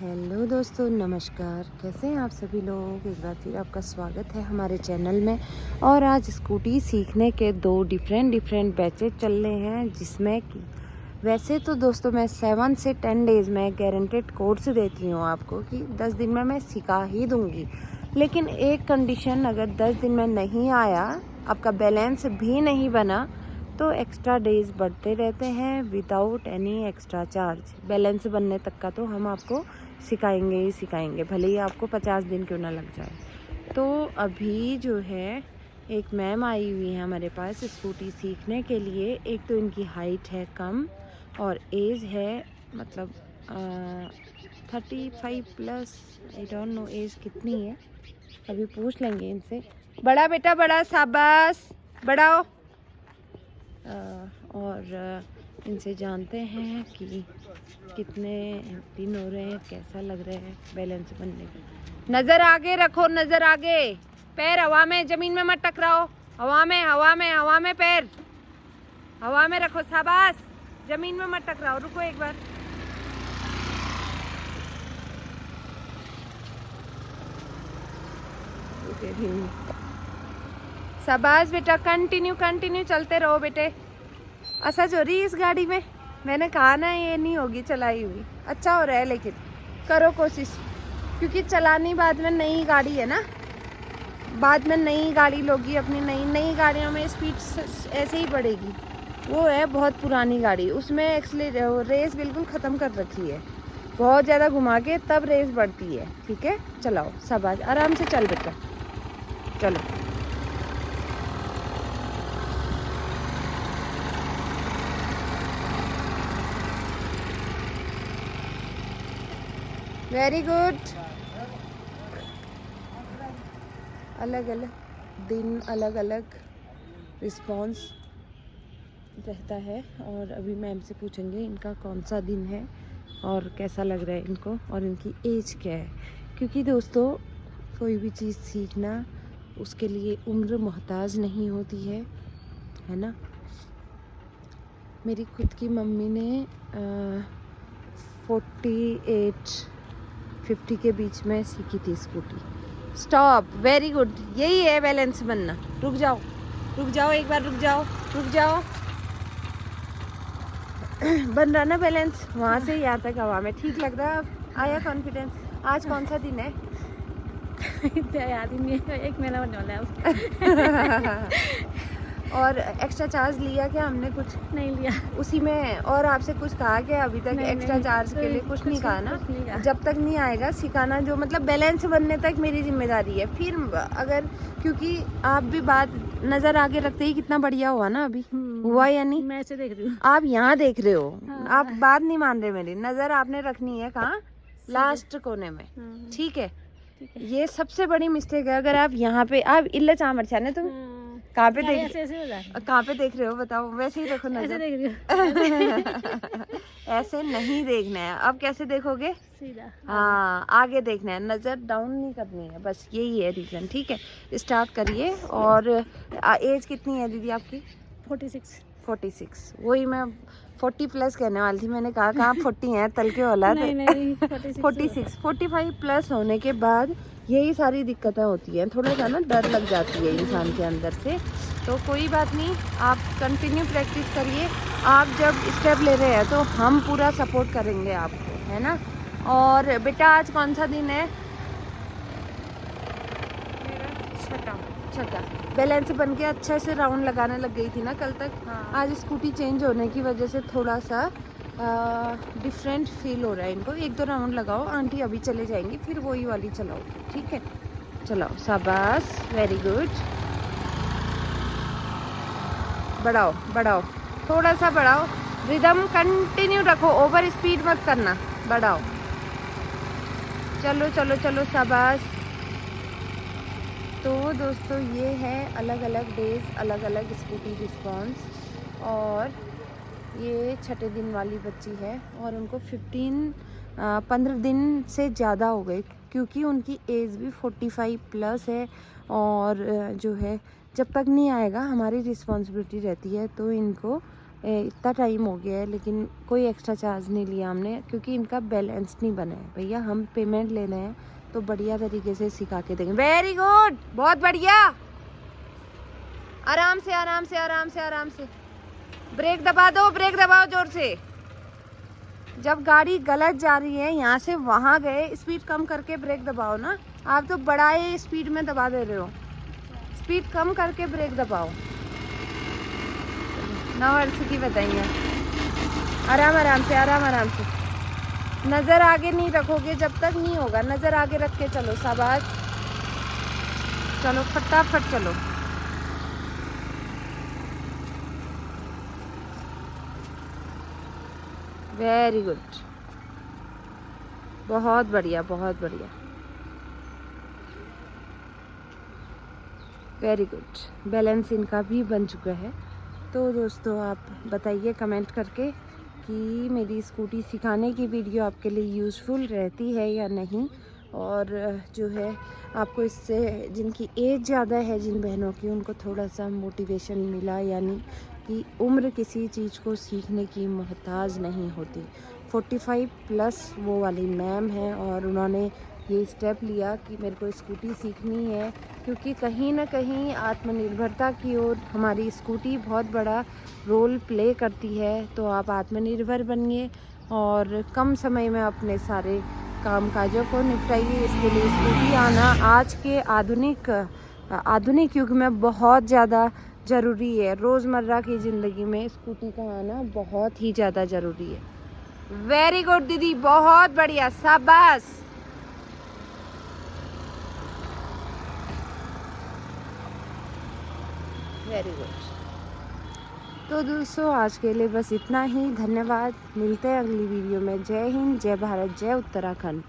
Hello दोस्तों, नमस्कार। कैसे हैं आप सभी लोग। एक बार फिर आपका स्वागत है हमारे चैनल में। और आज स्कूटी सीखने के दो डिफरेंट बैचेज चल रहे हैं, जिसमें कि वैसे तो दोस्तों मैं 7 से 10 डेज़ में गारंटेड कोर्स देती हूँ आपको कि 10 दिन में मैं सिखा ही दूँगी। लेकिन एक कंडीशन, अगर 10 दिन में नहीं आया, आपका बैलेंस भी नहीं बना, तो एक्स्ट्रा डेज बढ़ते रहते हैं without any extra charge. Balance बनने तक का तो हम आपको सिखाएंगे ही सिखाएंगे, भले ही आपको 50 दिन क्यों ना लग जाए। तो अभी जो है एक मैम आई हुई है हमारे पास स्कूटी सीखने के लिए। एक तो इनकी हाइट है कम और एज है मतलब 35 plus. I don't know age कितनी है, अभी पूछ लेंगे इनसे। बड़ा बेटा बड़ा, शाबाश, बढ़ाओ। और इनसे जानते हैं कि कितने दिन हो रहे हैं, कैसा लग रहा है बैलेंस बनने का। नज़र आगे रखो, नज़र आगे, पैर हवा में, ज़मीन में मत टकराओ। हवा में हवा में हवा में, पैर हवा में रखो, शाबाश, ज़मीन में मत टकराओ। रुको एक बार। शाबाश बेटा, कंटिन्यू कंटिन्यू चलते रहो बेटे। अच्छा हो रही इस गाड़ी में, मैंने कहा ना ये नहीं होगी चलाई हुई। अच्छा हो रहा है, लेकिन करो कोशिश, क्योंकि चलानी बाद में नई गाड़ी है ना, बाद में नई गाड़ी लोगी अपनी। नई गाड़ियों में स्पीड ऐसे ही बढ़ेगी। वो है बहुत पुरानी गाड़ी, उसमें रेस बिल्कुल ख़त्म कर रखी है। बहुत ज़्यादा घुमा के तब रेस बढ़ती है। ठीक है, चलाओ, शाबाश, आराम से चल बेटा, चलो। Very good. अलग अलग दिन, अलग अलग रिस्पॉन्स रहता है। और अभी मैम से पूछेंगे इनका कौन सा दिन है और कैसा लग रहा है इनको, और इनकी एज क्या है। क्योंकि दोस्तों कोई भी चीज़ सीखना, उसके लिए उम्र मोहताज नहीं होती है ना। मेरी खुद की मम्मी ने 48-50 के बीच में सीखी थी स्कूटी। स्टॉप, वेरी गुड, यही है बैलेंस बनना। रुक जाओ, रुक जाओ, एक बार रुक जाओ, रुक जाओ। बन रहा ना बैलेंस, वहाँ से यहाँ तक हवा में। ठीक लग रहा है, आया कॉन्फिडेंस। आज कौन सा दिन है? याद ही नहीं है, 1 महीना होने वाला है अब। और एक्स्ट्रा चार्ज लिया क्या हमने? कुछ नहीं लिया उसी में। और आपसे कुछ कहा क्या अभी तक? एक्स्ट्रा चार्ज के लिए कुछ नहीं कहा ना। जब तक नहीं आएगा सिखाना, जो मतलब बैलेंस बनने तक मेरी जिम्मेदारी है। फिर अगर, क्योंकि आप भी बात नज़र आगे रखते ही कितना बढ़िया हुआ ना अभी। हुआ या नहीं? मैं ऐसे देख रही हूँ, आप यहाँ देख रहे हो। हाँ। आप बात नहीं मान रहे मेरी। नज़र आपने रखनी है कहाँ? लास्ट कोने में। ठीक है, ये सबसे बड़ी मिस्टेक है। अगर आप यहाँ पे, आप इल्ला चामर छाने, तुम कहाँ पे देख, कहाँ पे देख रहे हो बताओ? वैसे ही रखो नजर। ऐसे देख रही हूँ। ऐसे नहीं देखना है। अब कैसे देखोगे? सीधा, हाँ, आगे देखना है, नज़र डाउन नहीं करनी है, बस यही है रीज़न। ठीक है, स्टार्ट करिए। और एज कितनी है दीदी आपकी? 46। वही मैं 40 प्लस कहने वाली थी, मैंने कहा 40 हैं तल के वाला। नहीं 46 45 प्लस होने के बाद यही सारी दिक्कतें होती हैं। थोड़ा सा ना डर लग जाती है इंसान के अंदर से। तो कोई बात नहीं, आप कंटिन्यू प्रैक्टिस करिए। आप जब स्टेप ले रहे हैं तो हम पूरा सपोर्ट करेंगे आपको, है ना। और बेटा आज कौन सा दिन है? छठा। बैलेंस बन के अच्छे से राउंड लगाने लग गई थी ना कल तक। हाँ। आज स्कूटी चेंज होने की वजह से थोड़ा सा डिफरेंट फील हो रहा है इनको। 1-2 राउंड लगाओ, आंटी अभी चले जाएंगी, फिर वही वाली चलाओ। ठीक है, चलाओ, शाबाश, वेरी गुड। बढ़ाओ बढ़ाओ, थोड़ा सा बढ़ाओ, रिदम कंटिन्यू रखो, ओवर स्पीड मत करना। बढ़ाओ, चलो चलो चलो, शाबाश। तो दोस्तों ये है अलग अलग डेज, अलग अलग स्कूटी रिस्पॉन्स। और ये छठे दिन वाली बच्ची है और उनको 15 दिन से ज़्यादा हो गए, क्योंकि उनकी एज भी 45 प्लस है। और जो है, जब तक नहीं आएगा हमारी रिस्पॉन्सिबिलिटी रहती है, तो इनको इतना टाइम हो गया है लेकिन कोई एक्स्ट्रा चार्ज नहीं लिया हमने, क्योंकि इनका बैलेंस नहीं बना है। भैया हम पेमेंट लेना है तो बढ़िया तरीके से सिखा के देंगे। वेरी गुड, बहुत बढ़िया। आराम से आराम से आराम से आराम से। ब्रेक दबा दो, ब्रेक दबाओ जोर से। जब गाड़ी गलत जा रही है, यहाँ से वहाँ गए, स्पीड कम करके ब्रेक दबाओ ना। आप तो बड़ा ही स्पीड में दबा दे रहे हो, स्पीड कम करके ब्रेक दबाओ ना। वर्षिकी बताइए, आराम आराम से, आराम आराम से। नज़र आगे नहीं रखोगे जब तक नहीं होगा, नज़र आगे रख के चलो। शाबाश, चलो फटाफट चलो। वेरी गुड, बहुत बढ़िया, बहुत बढ़िया, वेरी गुड। बैलेंस इनका भी बन चुका है। तो दोस्तों आप बताइए कमेंट करके कि मेरी स्कूटी सिखाने की वीडियो आपके लिए यूज़फुल रहती है या नहीं। और जो है आपको इससे, जिनकी एज ज़्यादा है, जिन बहनों की, उनको थोड़ा सा मोटिवेशन मिला, यानी कि उम्र किसी चीज़ को सीखने की मोहताज नहीं होती। 45 प्लस वो वाली मैम है और उन्होंने ये स्टेप लिया कि मेरे को स्कूटी सीखनी है, क्योंकि कहीं ना कहीं आत्मनिर्भरता की ओर हमारी स्कूटी बहुत बड़ा रोल प्ले करती है। तो आप आत्मनिर्भर बनिए और कम समय में अपने सारे काम काजों को निपटाइए। इसके लिए स्कूटी आना आज के आधुनिक युग में बहुत ज़्यादा ज़रूरी है। रोज़मर्रा की ज़िंदगी में स्कूटी का आना बहुत ही ज़्यादा ज़रूरी है। वेरी गुड दीदी, बहुत बढ़िया, शाबाश। Very good. तो दोस्तों आज के लिए बस इतना ही। धन्यवाद, मिलते हैं अगली वीडियो में। जय हिंद, जय भारत, जय उत्तराखंड।